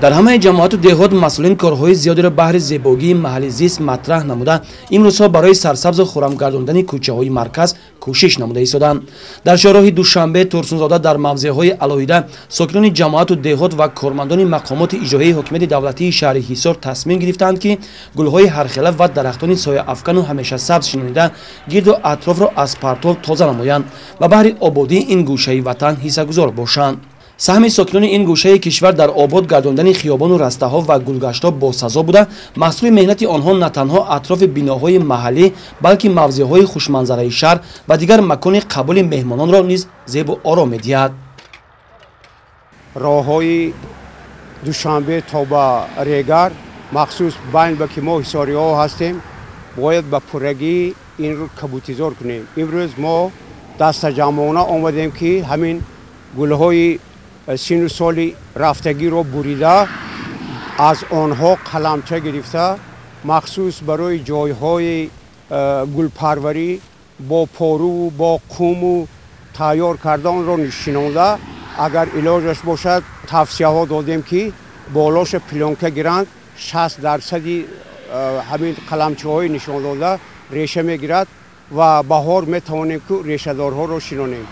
дар ҳамаи ҷамоату деҳот масъулин корҳои зиёдеро баҳри зебогии маҳалли зист матраҳ намуда имрӯзҳо барои сарсабзу хӯрам гардондани кӯчаҳои марказ кӯшиш намуда истоданд. дар шоҳроҳи душанбе турсунзода дар мавзеъҳои алоҳида сокинони ҷамоату деҳот ва кормандони мақомоти иҷроии ҳокимияти давлатии шаҳри ҳисор тасмим гирифтанд ки гулҳои ҳархела ва дарахтони сояафкану ҳамешасабз шинонида гирду атрофро аз партов тоза намоянд ва баҳри ободии ин гӯшаи ватан ҳиссагузор бошанд. саҳми сокинони ин гӯшаи кишвар дар обод гардондани хиёбону растаҳо ва гулгаштҳо босазо буда маҳсули меҳнати онҳо на танҳо атрофи биноҳои маҳаллӣ балки мавзеъҳои хушманзараи шаҳр ва дигар макони қабули меҳмононро низ зебу ором медиҳад. роҳҳои душанбе то ба регар махсус байн ба ки мо ҳисориҳо ҳастем бояд ба пуррагӣ инро кабутизор кунем. имрӯз мо дастаҷамъона омадем ки ҳамин гулҳои сину соли рафтагиро бурида аз онҳо қаламча гирифта махсус барои ҷойҳои гулпарварӣ бо поруву бо қуму тайёр карда онро нишонда агар илоҷаш бошад тавсияҳо додем ки болоша плёнка гиранд 60% ҳамин қаламчаҳои нишондода реша мегирад ва баҳор метавонем ки решадорҳоро шинонем.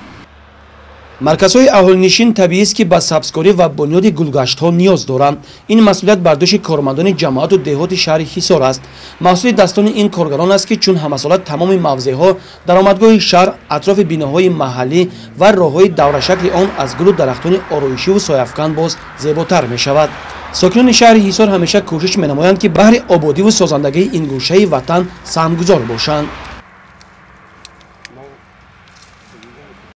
марказҳои аҳолинишин табиист ки ба сабзкорӣ ва бунёди гулгаштҳо ниёз доранд. ин масъулият бар дӯши кормандони ҷамоату деҳоти шаҳри ҳисор аст. маҳсули дастони ин коргарон аст ки чун ҳамасола тамоми мавзеъҳо даромадгоҳи шаҳр атрофи биноҳои маҳаллӣ ва роҳҳои даврашакли он аз гулу дарахтони ороишиву сояафкан боз зеботар мешавад. сокинони шаҳри ҳисор ҳамеша кӯшиш менамоянд ки баҳри ободиву созандагии ин гӯшаи ватан саҳмгузор бошанд.